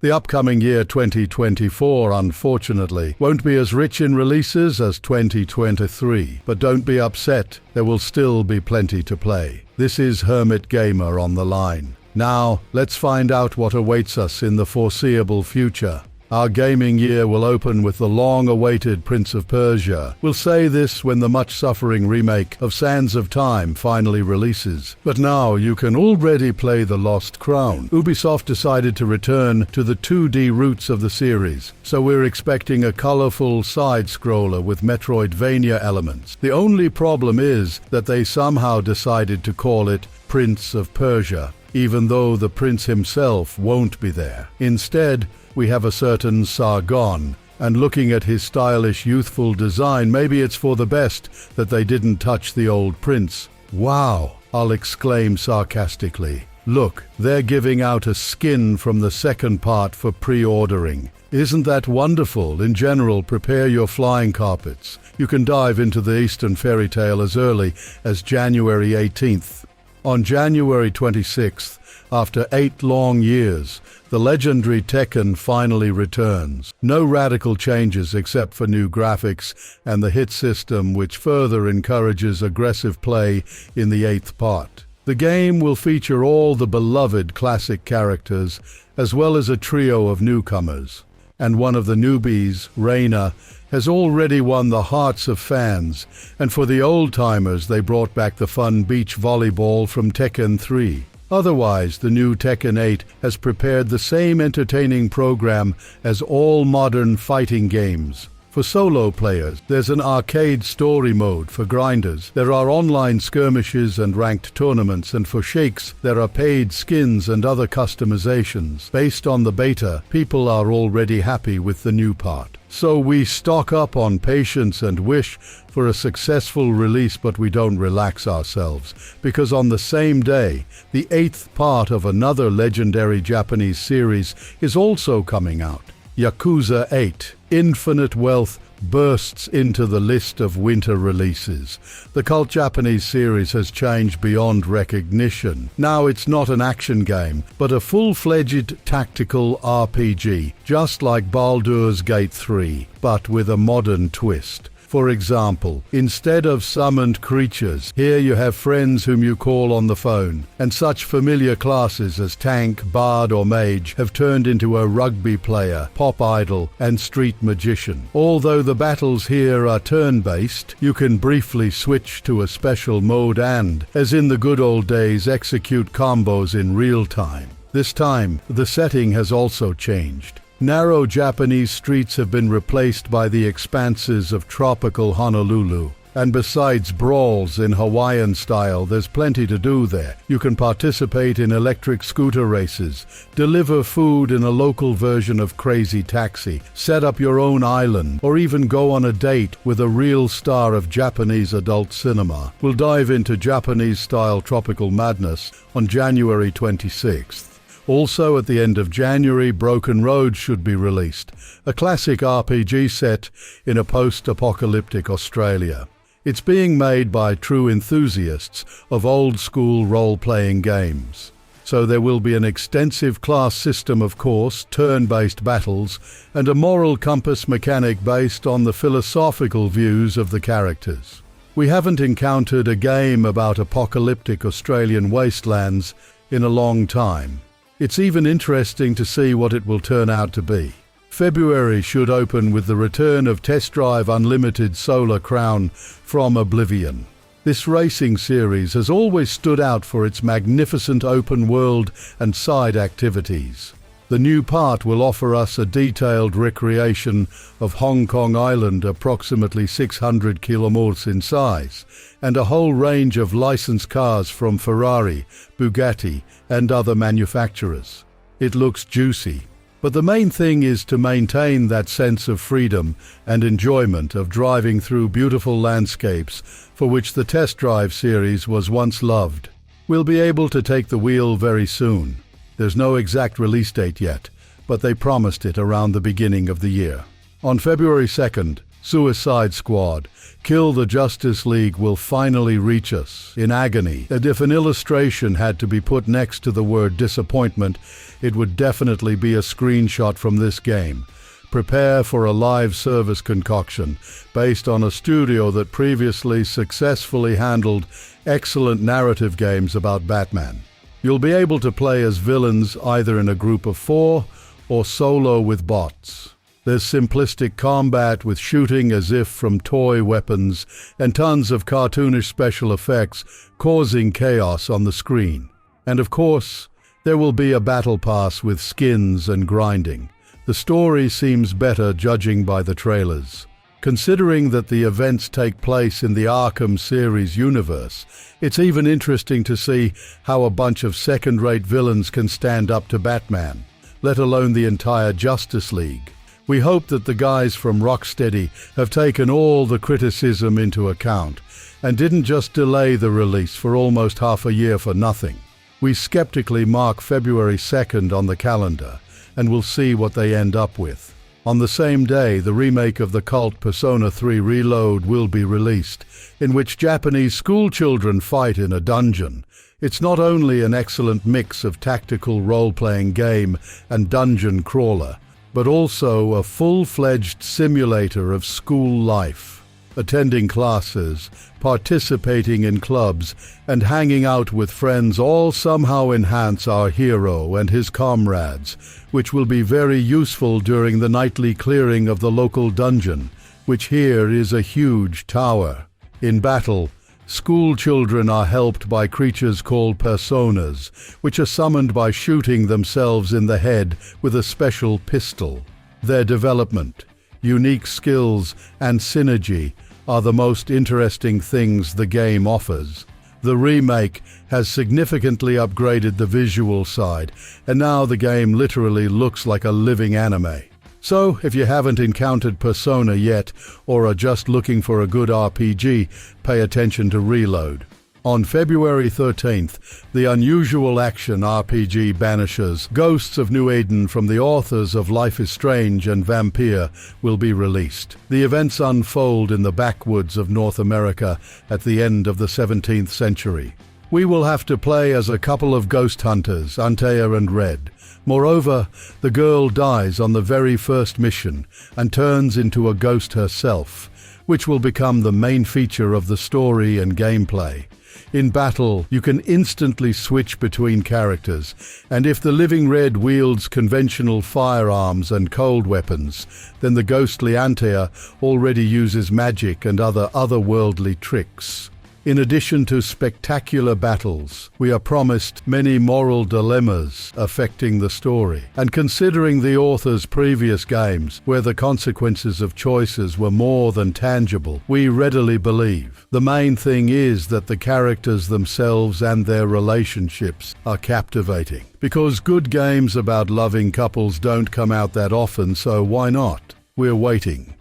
The upcoming year 2024, unfortunately, won't be as rich in releases as 2023, but don't be upset, there will still be plenty to play. This is Hermit Gamer on the line. Now, let's find out what awaits us in the foreseeable future. Our gaming year will open with the long-awaited Prince of Persia. We'll say this when the much-suffering remake of Sands of Time finally releases. But now you can already play The Lost Crown. Ubisoft decided to return to the 2D roots of the series, so we're expecting a colorful side-scroller with Metroidvania elements. The only problem is that they somehow decided to call it Prince of Persia, even though the prince himself won't be there. Instead, we have a certain Sargon, and looking at his stylish, youthful design, maybe it's for the best that they didn't touch the old prince. Wow, I'll exclaim sarcastically. Look, they're giving out a skin from the second part for pre-ordering. Isn't that wonderful? In general, prepare your flying carpets. You can dive into the Eastern fairy tale as early as January 18th. On January 26th, after 8 long years, the legendary Tekken finally returns. No radical changes except for new graphics and the hit system, which further encourages aggressive play in the 8th part. The game will feature all the beloved classic characters, as well as a trio of newcomers. And one of the newbies, Reina, has already won the hearts of fans, and for the old-timers they brought back the fun beach volleyball from Tekken 3. Otherwise, the new Tekken 8 has prepared the same entertaining program as all modern fighting games. For solo players, there's an arcade story mode for grinders. There are online skirmishes and ranked tournaments, and for sheiks, there are paid skins and other customizations. Based on the beta, people are already happy with the new part. So we stock up on patience and wish for a successful release, but we don't relax ourselves, because on the same day, the 8th part of another legendary Japanese series is also coming out. Yakuza 8, Infinite Wealth, bursts into the list of winter releases. The cult Japanese series has changed beyond recognition. Now it's not an action game, but a full-fledged tactical RPG, just like Baldur's Gate 3, but with a modern twist. For example, instead of summoned creatures, here you have friends whom you call on the phone, and such familiar classes as tank, bard or mage have turned into a rugby player, pop idol and street magician. Although the battles here are turn-based, you can briefly switch to a special mode and, as in the good old days, execute combos in real time. This time, the setting has also changed. Narrow Japanese streets have been replaced by the expanses of tropical Honolulu. And besides brawls in Hawaiian style, there's plenty to do there. You can participate in electric scooter races, deliver food in a local version of Crazy Taxi, set up your own island, or even go on a date with a real star of Japanese adult cinema. We'll dive into Japanese-style tropical madness on January 26th. Also, at the end of January, Broken Road should be released, a classic RPG set in a post-apocalyptic Australia. It's being made by true enthusiasts of old-school role-playing games. So there will be an extensive class system, of course, turn-based battles, and a moral compass mechanic based on the philosophical views of the characters. We haven't encountered a game about apocalyptic Australian wastelands in a long time. It's even interesting to see what it will turn out to be. February should open with the return of Test Drive Unlimited Solar Crown from Oblivion. This racing series has always stood out for its magnificent open world and side activities. The new part will offer us a detailed recreation of Hong Kong Island, approximately 600 kilometers in size, and a whole range of licensed cars from Ferrari, Bugatti, and other manufacturers. It looks juicy, but the main thing is to maintain that sense of freedom and enjoyment of driving through beautiful landscapes for which the Test Drive series was once loved. We'll be able to take the wheel very soon. There's no exact release date yet, but they promised it around the beginning of the year. On February 2nd, Suicide Squad, Kill the Justice League will finally reach us in agony. And if an illustration had to be put next to the word disappointment, it would definitely be a screenshot from this game. Prepare for a live service concoction based on a studio that previously successfully handled excellent narrative games about Batman. You'll be able to play as villains either in a group of 4 or solo with bots. There's simplistic combat with shooting as if from toy weapons and tons of cartoonish special effects causing chaos on the screen. And of course, there will be a battle pass with skins and grinding. The story seems better judging by the trailers. Considering that the events take place in the Arkham series universe, it's even interesting to see how a bunch of second-rate villains can stand up to Batman, let alone the entire Justice League. We hope that the guys from Rocksteady have taken all the criticism into account and didn't just delay the release for almost half a year for nothing. We skeptically mark February 2nd on the calendar, and we'll see what they end up with. On the same day, the remake of the cult Persona 3 Reload will be released, in which Japanese schoolchildren fight in a dungeon. It's not only an excellent mix of tactical role-playing game and dungeon crawler, but also a full-fledged simulator of school life. Attending classes, participating in clubs, and hanging out with friends all somehow enhance our hero and his comrades, which will be very useful during the nightly clearing of the local dungeon, which here is a huge tower. In battle, school children are helped by creatures called personas, which are summoned by shooting themselves in the head with a special pistol. Their development, unique skills, and synergy are the most interesting things the game offers. The remake has significantly upgraded the visual side, and now the game literally looks like a living anime. So, if you haven't encountered Persona yet, or are just looking for a good RPG, pay attention to Reload. On February 13th, the unusual action RPG Banishers, Ghosts of New Eden from the authors of Life is Strange and Vampire, will be released. The events unfold in the backwoods of North America at the end of the 17th century. We will have to play as a couple of ghost hunters, Antea and Red. Moreover, the girl dies on the very first mission and turns into a ghost herself, which will become the main feature of the story and gameplay. In battle, you can instantly switch between characters, and if the living Red wields conventional firearms and cold weapons, then the ghostly Antea already uses magic and other otherworldly tricks. In addition to spectacular battles, we are promised many moral dilemmas affecting the story. And considering the author's previous games, where the consequences of choices were more than tangible, we readily believe. The main thing is that the characters themselves and their relationships are captivating. Because good games about loving couples don't come out that often, so why not? We're waiting.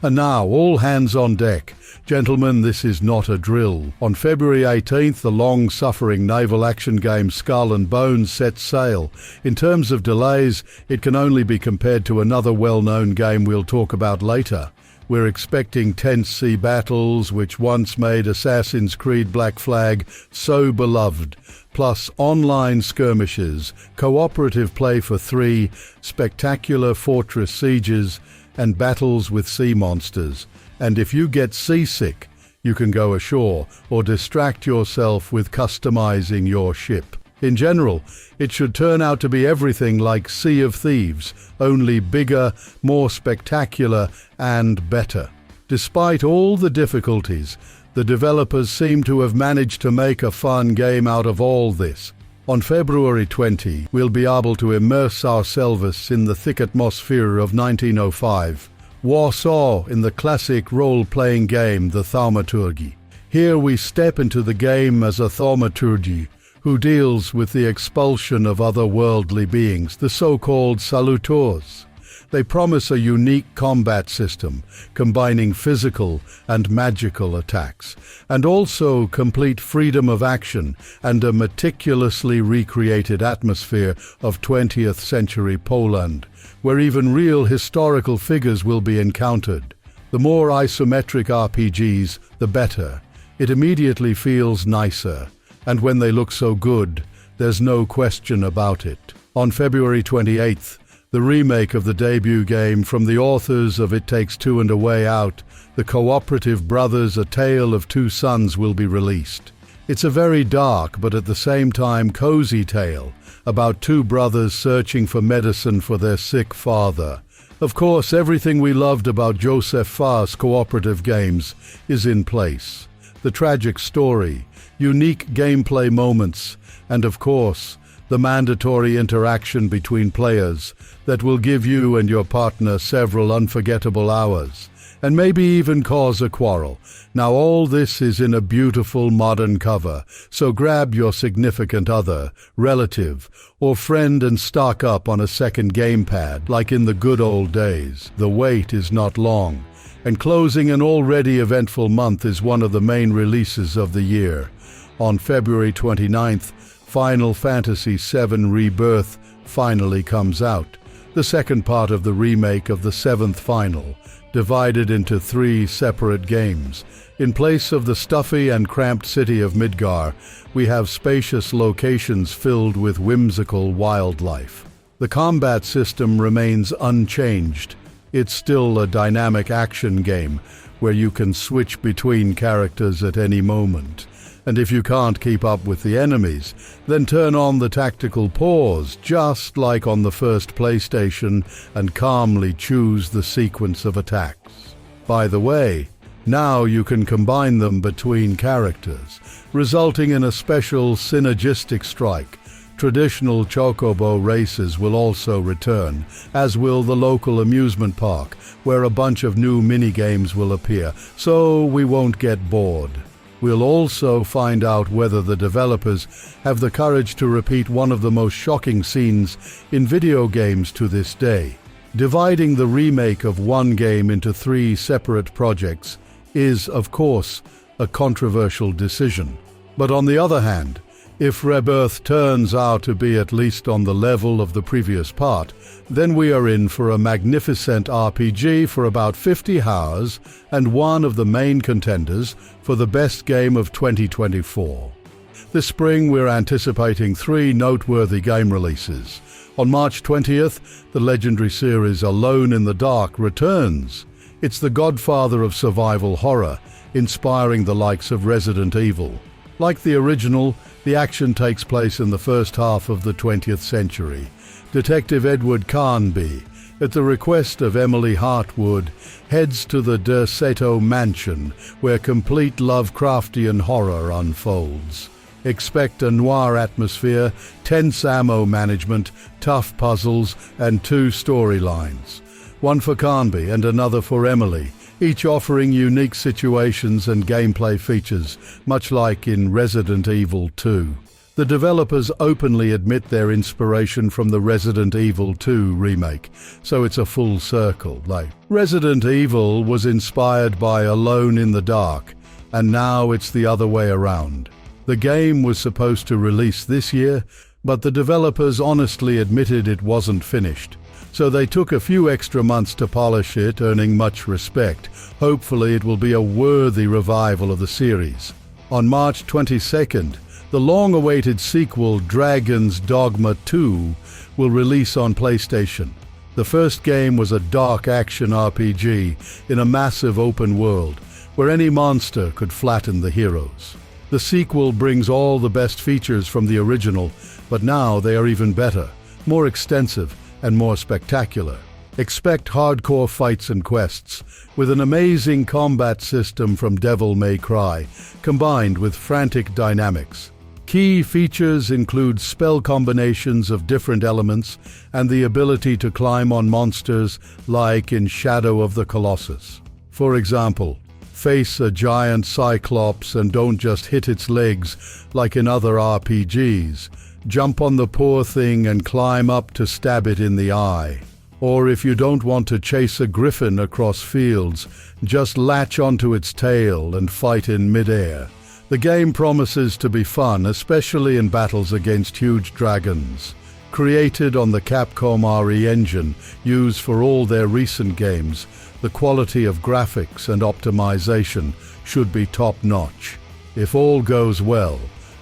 And now, all hands on deck. Gentlemen, this is not a drill. On February 18th, the long-suffering naval action game Skull and Bones sets sail. In terms of delays, it can only be compared to another well-known game we'll talk about later. We're expecting tense sea battles, which once made Assassin's Creed Black Flag so beloved, plus online skirmishes, cooperative play for 3, spectacular fortress sieges, and battles with sea monsters. And if you get seasick, you can go ashore or distract yourself with customizing your ship. In general, it should turn out to be everything like Sea of Thieves, only bigger, more spectacular, and better. Despite all the difficulties, the developers seem to have managed to make a fun game out of all this. On February 20, we'll be able to immerse ourselves in the thick atmosphere of 1905. Warsaw in the classic role-playing game The Thaumaturge. Here we step into the game as a Thaumaturge, who deals with the expulsion of otherworldly beings, the so-called Salutors. They promise a unique combat system, combining physical and magical attacks, and also complete freedom of action and a meticulously recreated atmosphere of 20th century Poland, where even real historical figures will be encountered. The more isometric RPGs, the better. It immediately feels nicer, and when they look so good, there's no question about it. On February 28th, the remake of the debut game from the authors of It Takes Two and A Way Out, the cooperative brothers A Tale of Two Sons, will be released. It's a very dark but at the same time cozy tale about two brothers searching for medicine for their sick father. Of course, everything we loved about Joseph Fares' cooperative games is in place. The tragic story, unique gameplay moments, and of course, the mandatory interaction between players that will give you and your partner several unforgettable hours, and maybe even cause a quarrel. Now all this is in a beautiful modern cover, so grab your significant other, relative, or friend and stock up on a second gamepad like in the good old days. The wait is not long, and closing an already eventful month is one of the main releases of the year. On February 29th, Final Fantasy VII Rebirth finally comes out, the second part of the remake of the seventh final, divided into 3 separate games. In place of the stuffy and cramped city of Midgar, we have spacious locations filled with whimsical wildlife. The combat system remains unchanged. It's still a dynamic action game where you can switch between characters at any moment. And if you can't keep up with the enemies, then turn on the tactical pause, just like on the first PlayStation, and calmly choose the sequence of attacks. By the way, now you can combine them between characters, resulting in a special synergistic strike. Traditional chocobo races will also return, as will the local amusement park, where a bunch of new minigames will appear, so we won't get bored. We'll also find out whether the developers have the courage to repeat one of the most shocking scenes in video games to this day. Dividing the remake of one game into 3 separate projects is, of course, a controversial decision. But on the other hand, if Rebirth turns out to be at least on the level of the previous part, then we are in for a magnificent RPG for about 50 hours and one of the main contenders for the best game of 2024. This spring we're anticipating 3 noteworthy game releases. On March 20th, the legendary series Alone in the Dark returns. It's the godfather of survival horror, inspiring the likes of Resident Evil. Like the original, the action takes place in the first half of the 20th century. Detective Edward Carnby, at the request of Emily Hartwood, heads to the Derceto mansion, where complete Lovecraftian horror unfolds. Expect a noir atmosphere, tense ammo management, tough puzzles, and 2 storylines. One for Carnby and another for Emily, each offering unique situations and gameplay features, much like in Resident Evil 2. The developers openly admit their inspiration from the Resident Evil 2 remake, so it's a full circle. Like, Resident Evil was inspired by Alone in the Dark, and now it's the other way around. The game was supposed to release this year, but the developers honestly admitted it wasn't finished. So they took a few extra months to polish it, earning much respect. Hopefully it will be a worthy revival of the series. On March 22nd, the long-awaited sequel Dragon's Dogma 2 will release on PlayStation. The first game was a dark action RPG in a massive open world, where any monster could flatten the heroes. The sequel brings all the best features from the original, but now they are even better, more extensive, and more spectacular. Expect hardcore fights and quests, with an amazing combat system from Devil May Cry, combined with frantic dynamics. Key features include spell combinations of different elements and the ability to climb on monsters like in Shadow of the Colossus. For example, face a giant cyclops and don't just hit its legs like in other RPGs. Jump on the poor thing and climb up to stab it in the eye. Or if you don't want to chase a griffin across fields, just latch onto its tail and fight in midair. The game promises to be fun, especially in battles against huge dragons. Created on the Capcom RE engine used for all their recent games, the quality of graphics and optimization should be top-notch. If all goes well,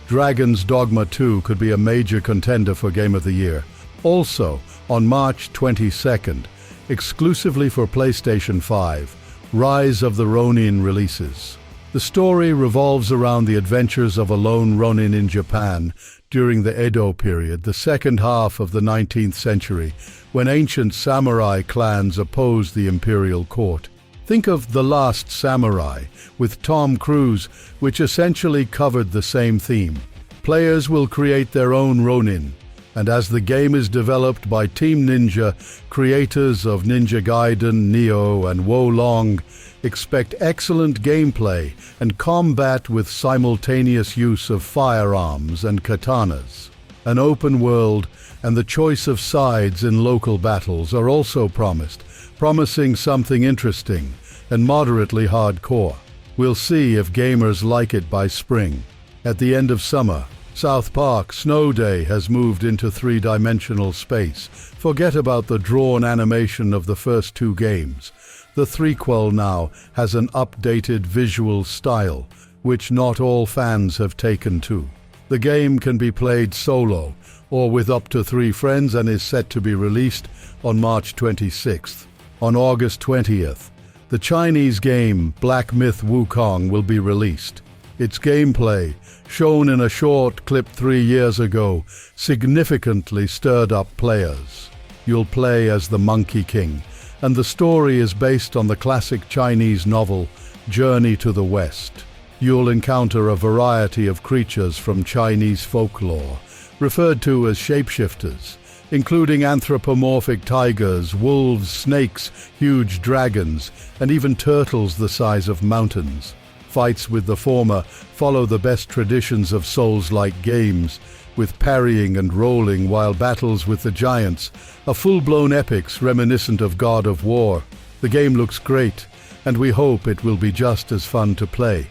Dragon's Dogma 2 could be a major contender for Game of the Year. Also, on March 22nd, exclusively for PlayStation 5, Rise of the Ronin releases. The story revolves around the adventures of a lone Ronin in Japan during the Edo period, the second half of the 19th century, when ancient samurai clans opposed the imperial court. Think of The Last Samurai with Tom Cruise, which essentially covered the same theme. Players will create their own Ronin, and as the game is developed by Team Ninja, creators of Ninja Gaiden, Nioh, and Wo Long, expect excellent gameplay and combat with simultaneous use of firearms and katanas. An open world and the choice of sides in local battles are also promising something interesting and moderately hardcore. We'll see if gamers like it by spring. At the end of summer, South Park Snow Day has moved into three-dimensional space. Forget about the drawn animation of the first two games. The threequel now has an updated visual style, which not all fans have taken to. The game can be played solo or with up to 3 friends and is set to be released on March 26th. On August 20th, the Chinese game Black Myth Wukong will be released. Its gameplay, shown in a short clip 3 years ago, significantly stirred up players. You'll play as the Monkey King, and the story is based on the classic Chinese novel Journey to the West. You'll encounter a variety of creatures from Chinese folklore, referred to as shapeshifters, including anthropomorphic tigers, wolves, snakes, huge dragons, and even turtles the size of mountains. Fights with the former follow the best traditions of Souls-like games, with parrying and rolling, while battles with the giants are full-blown epics reminiscent of God of War. The game looks great, and we hope it will be just as fun to play.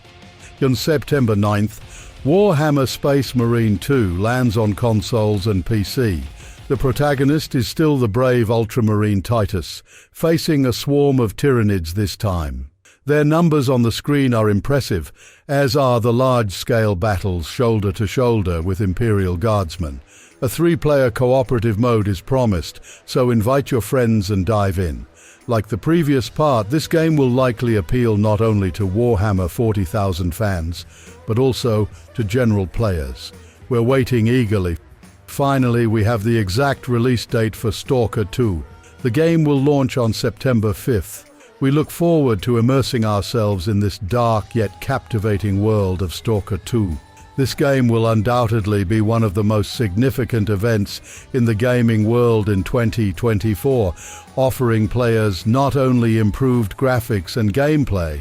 On September 9th, Warhammer Space Marine 2 lands on consoles and PC. The protagonist is still the brave Ultramarine Titus, facing a swarm of Tyranids this time. Their numbers on the screen are impressive, as are the large-scale battles shoulder to shoulder with Imperial Guardsmen. A 3-player cooperative mode is promised, so invite your friends and dive in. Like the previous part, this game will likely appeal not only to Warhammer 40,000 fans, but also to general players. We're waiting eagerly. Finally, we have the exact release date for Stalker 2. The game will launch on September 5th. We look forward to immersing ourselves in this dark yet captivating world of Stalker 2. This game will undoubtedly be one of the most significant events in the gaming world in 2024, offering players not only improved graphics and gameplay,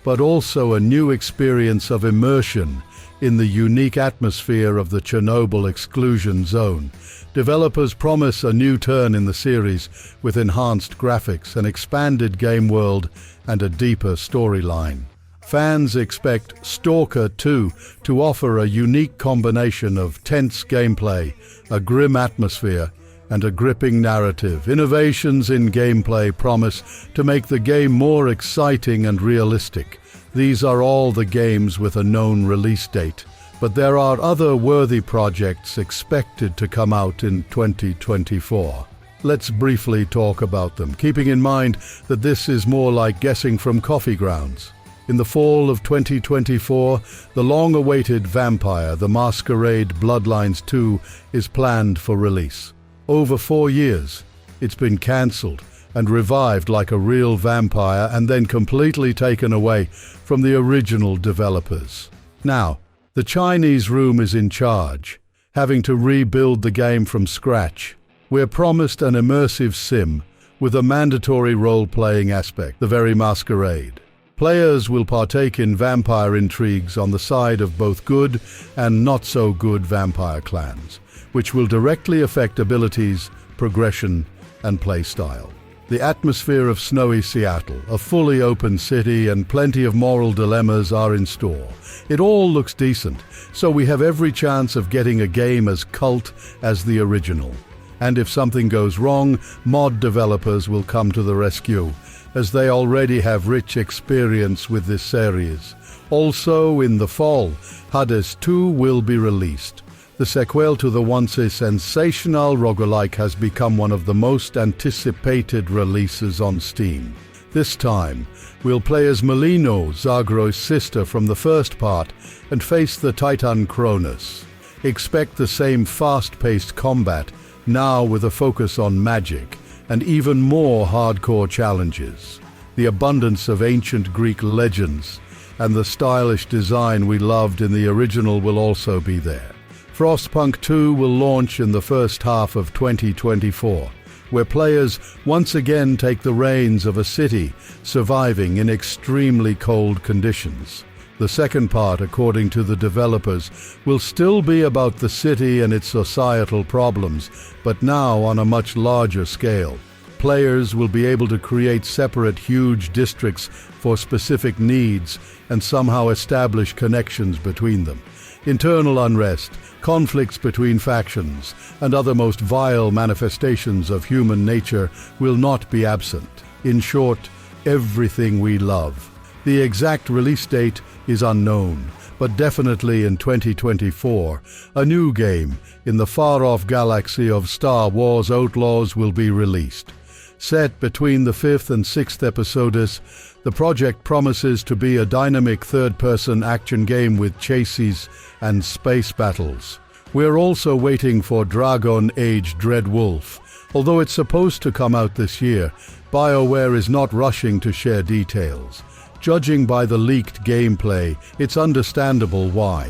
but also a new experience of immersion in the unique atmosphere of the Chornobyl exclusion zone. Developers promise a new turn in the series with enhanced graphics, an expanded game world, and a deeper storyline. Fans expect Stalker 2 to offer a unique combination of tense gameplay, a grim atmosphere, and a gripping narrative. Innovations in gameplay promise to make the game more exciting and realistic. These are all the games with a known release date, but there are other worthy projects expected to come out in 2024. Let's briefly talk about them, keeping in mind that this is more like guessing from coffee grounds. In the fall of 2024, the long-awaited Vampire: The Masquerade Bloodlines 2 is planned for release. Over 4 years, it's been cancelled and revived like a real vampire and then completely taken away from the original developers. Now, the Chinese room is in charge, having to rebuild the game from scratch. We're promised an immersive sim with a mandatory role-playing aspect, the very Masquerade. Players will partake in vampire intrigues on the side of both good and not-so-good vampire clans, which will directly affect abilities, progression, and playstyle. The atmosphere of snowy Seattle, a fully open city, and plenty of moral dilemmas are in store. It all looks decent, so we have every chance of getting a game as cult as the original. And if something goes wrong, mod developers will come to the rescue, as they already have rich experience with this series. Also, in the fall, Hades 2 will be released. The sequel to the once sensational roguelike has become one of the most anticipated releases on Steam. This time, we'll play as Melino, Zagro's sister from the first part, and face the Titan Cronus. Expect the same fast-paced combat, now with a focus on magic, and even more hardcore challenges. The abundance of ancient Greek legends and the stylish design we loved in the original will also be there. Frostpunk 2 will launch in the first half of 2024, where players once again take the reins of a city surviving in extremely cold conditions. The second part, according to the developers, will still be about the city and its societal problems, but now on a much larger scale. Players will be able to create separate huge districts for specific needs and somehow establish connections between them. Internal unrest, conflicts between factions, and other most vile manifestations of human nature will not be absent. In short, everything we love. The exact release date is unknown, but definitely in 2024, a new game in the far-off galaxy of Star Wars Outlaws will be released. Set between the 5th and 6th episodes, the project promises to be a dynamic third-person action game with chases and space battles. We're also waiting for Dragon Age Dreadwolf. Although it's supposed to come out this year, BioWare is not rushing to share details. Judging by the leaked gameplay, it's understandable why.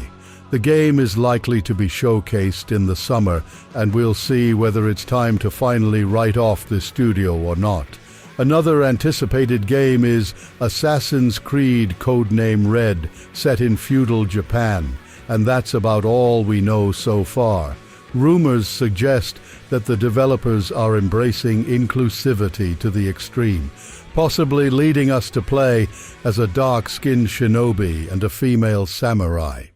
The game is likely to be showcased in the summer, and we'll see whether it's time to finally write off the studio or not. Another anticipated game is Assassin's Creed Codename Red, set in feudal Japan, and that's about all we know so far. Rumors suggest that the developers are embracing inclusivity to the extreme, possibly leading us to play as a dark-skinned shinobi and a female samurai.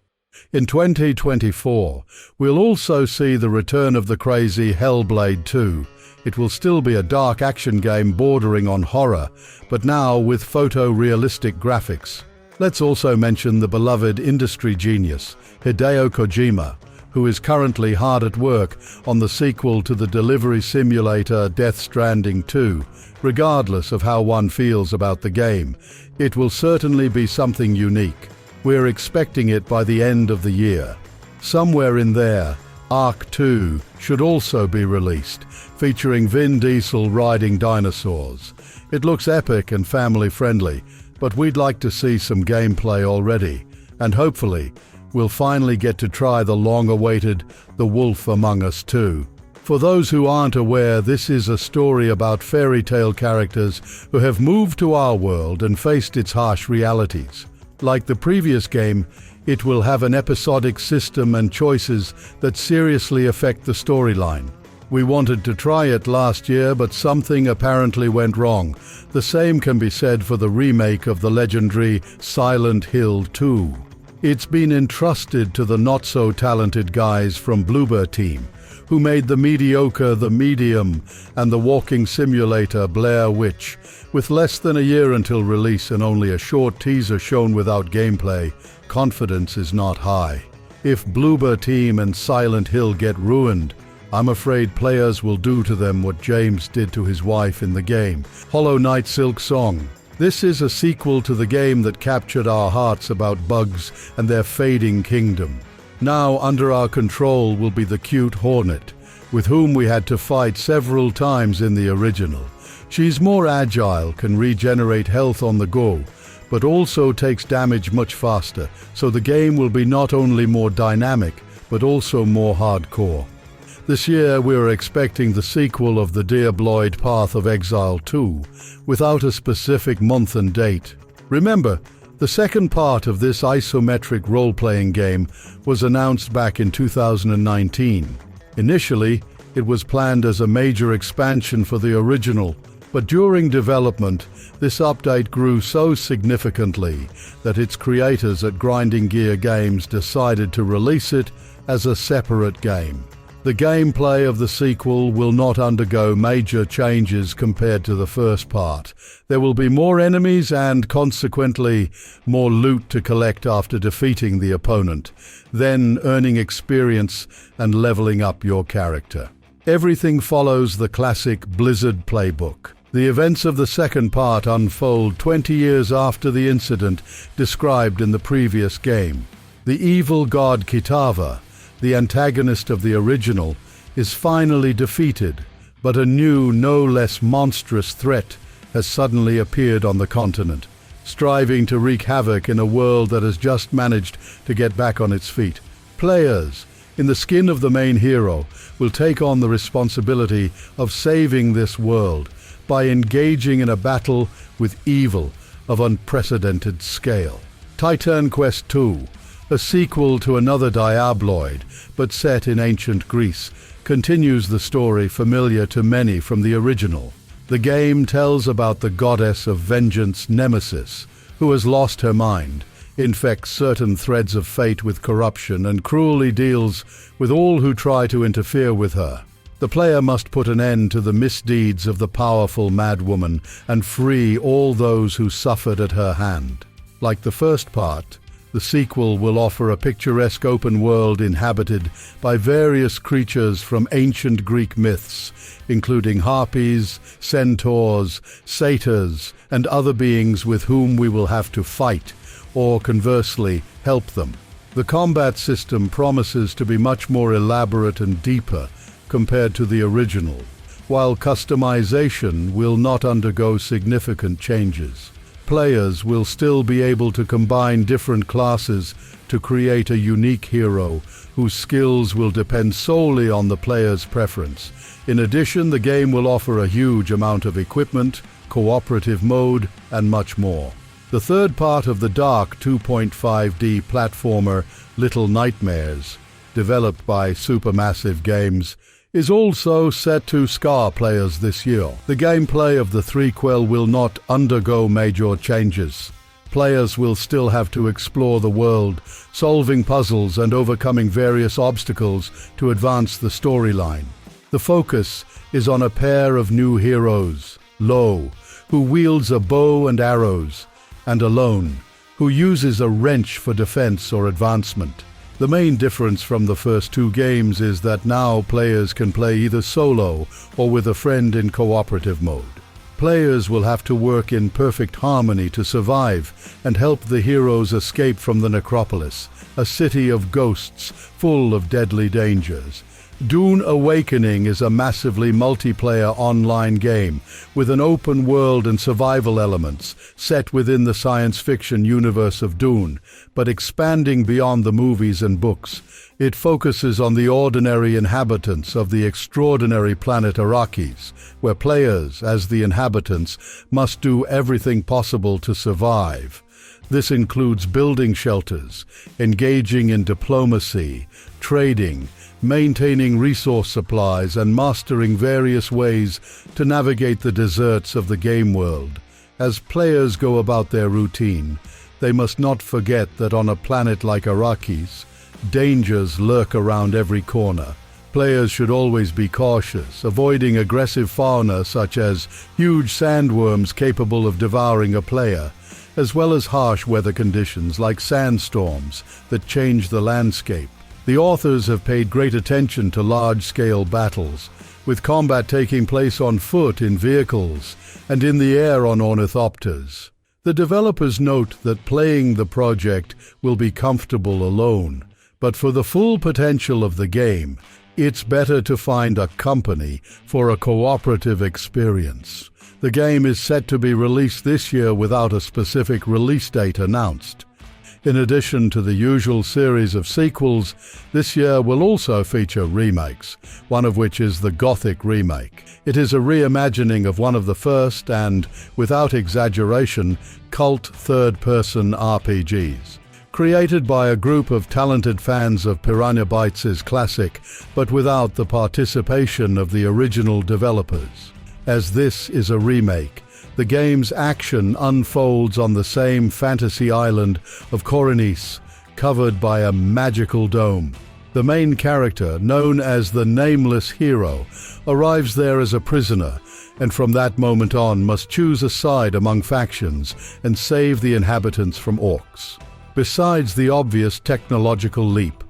In 2024, we'll also see the return of the crazy Hellblade 2. It will still be a dark action game bordering on horror, but now with photorealistic graphics. Let's also mention the beloved industry genius, Hideo Kojima, who is currently hard at work on the sequel to the delivery simulator Death Stranding 2. Regardless of how one feels about the game, it will certainly be something unique. We're expecting it by the end of the year. Somewhere in there, Ark 2 should also be released, featuring Vin Diesel riding dinosaurs. It looks epic and family-friendly, but we'd like to see some gameplay already, and hopefully, we'll finally get to try the long-awaited The Wolf Among Us 2. For those who aren't aware, this is a story about fairy tale characters who have moved to our world and faced its harsh realities. Like the previous game, it will have an episodic system and choices that seriously affect the storyline. We wanted to try it last year, but something apparently went wrong. The same can be said for the remake of the legendary Silent Hill 2. It's been entrusted to the not-so-talented guys from Bloober Team, who made the mediocre The Medium and the walking simulator Blair Witch. With less than a year until release and only a short teaser shown without gameplay, confidence is not high. If Bloober Team and Silent Hill get ruined, I'm afraid players will do to them what James did to his wife in the game, Hollow Knight Silksong. This is a sequel to the game that captured our hearts about bugs and their fading kingdom. Now under our control will be the cute Hornet, with whom we had to fight several times in the original. She's more agile, can regenerate health on the go, but also takes damage much faster, so the game will be not only more dynamic, but also more hardcore. This year we're expecting the sequel of the Diabloid Path of Exile 2, without a specific month and date. Remember, the second part of this isometric role-playing game was announced back in 2019. Initially, it was planned as a major expansion for the original, but during development, this update grew so significantly that its creators at Grinding Gear Games decided to release it as a separate game. The gameplay of the sequel will not undergo major changes compared to the first part. There will be more enemies and, consequently, more loot to collect after defeating the opponent, then earning experience and leveling up your character. Everything follows the classic Blizzard playbook. The events of the second part unfold 20 years after the incident described in the previous game. The evil god Kitava, the antagonist of the original, is finally defeated, but a new, no less monstrous threat has suddenly appeared on the continent, striving to wreak havoc in a world that has just managed to get back on its feet. Players, in the skin of the main hero, will take on the responsibility of saving this world by engaging in a battle with evil of unprecedented scale. Titan Quest II, a sequel to another Diabloid, but set in ancient Greece, continues the story familiar to many from the original. The game tells about the goddess of vengeance Nemesis, who has lost her mind, infects certain threads of fate with corruption, and cruelly deals with all who try to interfere with her. The player must put an end to the misdeeds of the powerful madwoman and free all those who suffered at her hand. Like the first part, the sequel will offer a picturesque open world inhabited by various creatures from ancient Greek myths, including harpies, centaurs, satyrs, and other beings with whom we will have to fight, or conversely, help them. The combat system promises to be much more elaborate and deeper compared to the original, while customization will not undergo significant changes. Players will still be able to combine different classes to create a unique hero whose skills will depend solely on the player's preference. In addition, the game will offer a huge amount of equipment, cooperative mode, and much more. The third part of the dark 2.5D platformer Little Nightmares, developed by Supermassive Games, is also set to scar players this year. The gameplay of the threequel will not undergo major changes. Players will still have to explore the world, solving puzzles and overcoming various obstacles to advance the storyline. The focus is on a pair of new heroes, Lo, who wields a bow and arrows, and Alone, who uses a wrench for defense or advancement. The main difference from the first two games is that now players can play either solo or with a friend in cooperative mode. Players will have to work in perfect harmony to survive and help the heroes escape from the necropolis, a city of ghosts full of deadly dangers. Dune Awakening is a massively multiplayer online game with an open world and survival elements set within the science fiction universe of Dune, but expanding beyond the movies and books. It focuses on the ordinary inhabitants of the extraordinary planet Arrakis, where players, as the inhabitants, must do everything possible to survive. This includes building shelters, engaging in diplomacy, trading, maintaining resource supplies, and mastering various ways to navigate the deserts of the game world. As players go about their routine, they must not forget that on a planet like Arrakis, dangers lurk around every corner. Players should always be cautious, avoiding aggressive fauna such as huge sandworms capable of devouring a player, as well as harsh weather conditions like sandstorms that change the landscape. The authors have paid great attention to large-scale battles, with combat taking place on foot in vehicles and in the air on ornithopters. The developers note that playing the project will be comfortable alone, but for the full potential of the game, it's better to find a company for a cooperative experience. The game is set to be released this year without a specific release date announced. In addition to the usual series of sequels, this year will also feature remakes, one of which is the Gothic remake. It is a reimagining of one of the first and, without exaggeration, cult third-person RPGs. Created by a group of talented fans of Piranha Bytes' classic, but without the participation of the original developers. As this is a remake, the game's action unfolds on the same fantasy island of Coronis, covered by a magical dome. The main character, known as the Nameless Hero, arrives there as a prisoner, and from that moment on must choose a side among factions and save the inhabitants from orcs. Besides the obvious technological leap,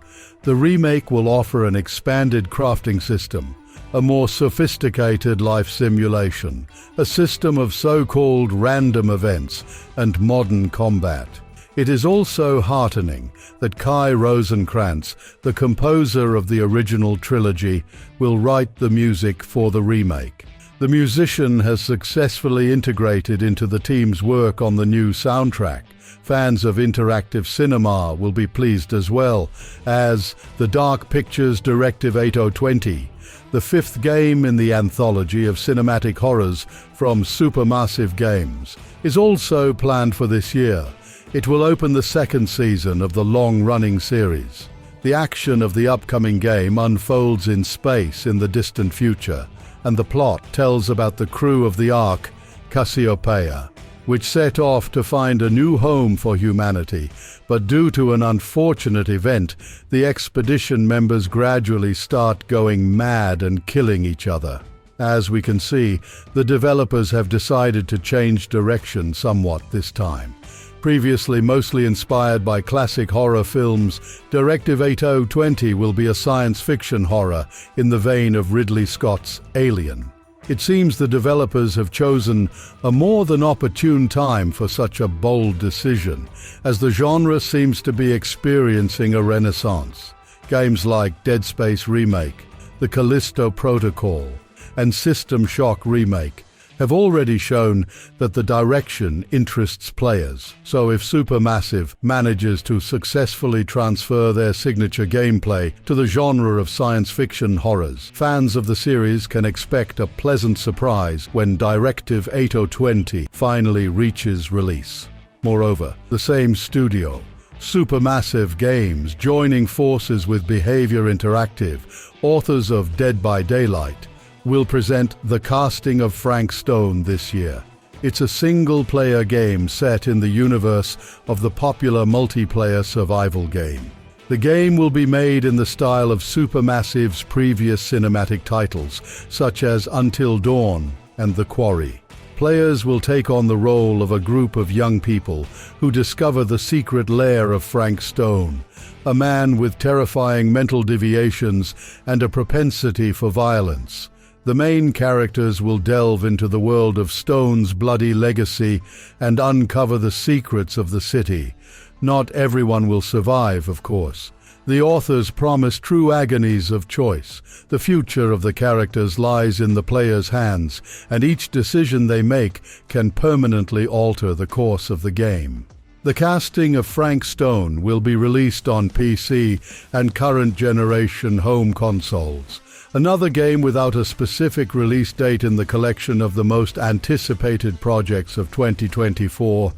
the remake will offer an expanded crafting system, a more sophisticated life simulation, a system of so-called random events, and modern combat. It is also heartening that Kai Rosenkrantz, the composer of the original trilogy, will write the music for the remake. The musician has successfully integrated into the team's work on the new soundtrack. Fans of interactive cinema will be pleased as well, as the Dark Pictures Directive 8020, the fifth game in the anthology of cinematic horrors from Supermassive Games, is also planned for this year. It will open the second season of the long-running series. The action of the upcoming game unfolds in space in the distant future, and the plot tells about the crew of the Ark, Cassiopeia, which set off to find a new home for humanity, but due to an unfortunate event, the expedition members gradually start going mad and killing each other. As we can see, the developers have decided to change direction somewhat this time. Previously mostly inspired by classic horror films, Directive 8020 will be a science fiction horror in the vein of Ridley Scott's Alien. It seems the developers have chosen a more than opportune time for such a bold decision, as the genre seems to be experiencing a renaissance. Games like Dead Space Remake, The Callisto Protocol, and System Shock Remake have already shown that the direction interests players. So if Supermassive manages to successfully transfer their signature gameplay to the genre of science fiction horrors, fans of the series can expect a pleasant surprise when Directive 8020 finally reaches release. Moreover, the same studio, Supermassive Games, joining forces with Behavior Interactive, authors of Dead by Daylight, will present The Casting of Frank Stone this year. It's a single-player game set in the universe of the popular multiplayer survival game. The game will be made in the style of Supermassive's previous cinematic titles, such as Until Dawn and The Quarry. Players will take on the role of a group of young people who discover the secret lair of Frank Stone, a man with terrifying mental deviations and a propensity for violence. The main characters will delve into the world of Stone's bloody legacy and uncover the secrets of the city. Not everyone will survive, of course. The authors promise true agonies of choice. The future of the characters lies in the player's hands, and each decision they make can permanently alter the course of the game. The Casting of Frank Stone will be released on PC and current generation home consoles. Another game without a specific release date in the collection of the most anticipated projects of 2024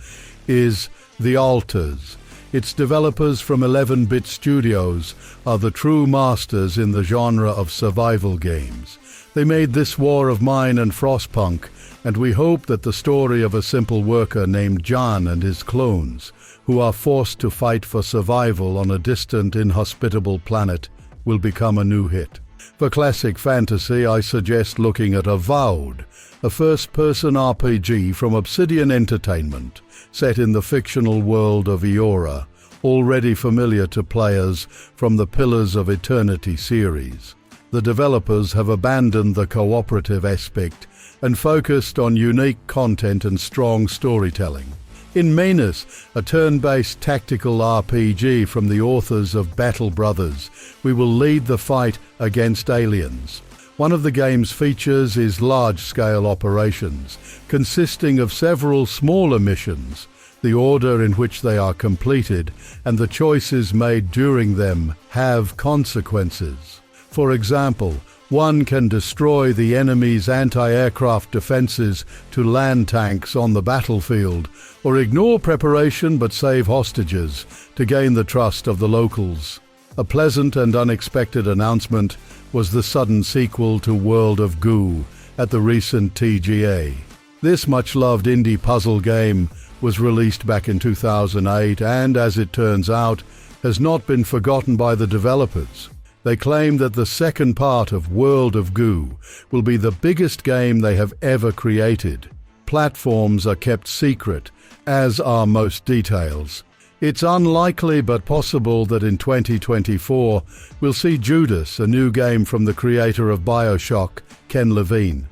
is The Altars. Its developers from 11-bit studios are the true masters in the genre of survival games. They made This War of Mine and Frostpunk, and we hope that the story of a simple worker named John and his clones, who are forced to fight for survival on a distant, inhospitable planet, will become a new hit. For classic fantasy, I suggest looking at Avowed, a first-person RPG from Obsidian Entertainment, set in the fictional world of Eora, already familiar to players from the Pillars of Eternity series. The developers have abandoned the cooperative aspect and focused on unique content and strong storytelling. In Manus, a turn-based tactical RPG from the authors of Battle Brothers, we will lead the fight against aliens. One of the game's features is large-scale operations, consisting of several smaller missions. The order in which they are completed and the choices made during them have consequences. For example, one can destroy the enemy's anti-aircraft defenses to land tanks on the battlefield, or ignore preparation but save hostages to gain the trust of the locals. A pleasant and unexpected announcement was the sudden sequel to World of Goo at the recent TGA. This much-loved indie puzzle game was released back in 2008 and, as it turns out, has not been forgotten by the developers. They claim that the second part of World of Goo will be the biggest game they have ever created. Platforms are kept secret, as are most details. It's unlikely but possible that in 2024 we'll see Judas, a new game from the creator of BioShock, Ken Levine.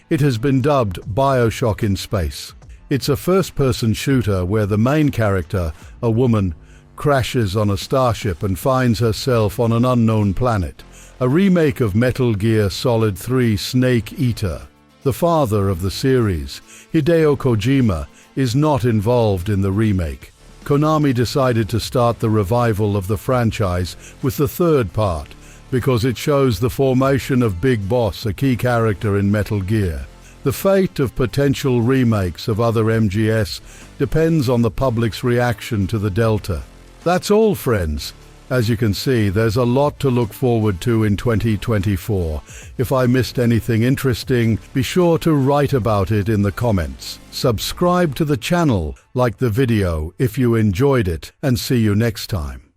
It has been dubbed BioShock in Space. It's a first-person shooter where the main character, a woman, crashes on a starship and finds herself on an unknown planet. A remake of Metal Gear Solid 3 Snake Eater. The father of the series, Hideo Kojima, is not involved in the remake. Konami decided to start the revival of the franchise with the third part because it shows the formation of Big Boss, a key character in Metal Gear. The fate of potential remakes of other MGS depends on the public's reaction to the Delta. That's all, friends. As you can see, there's a lot to look forward to in 2024. If I missed anything interesting, be sure to write about it in the comments. Subscribe to the channel, like the video if you enjoyed it, and see you next time.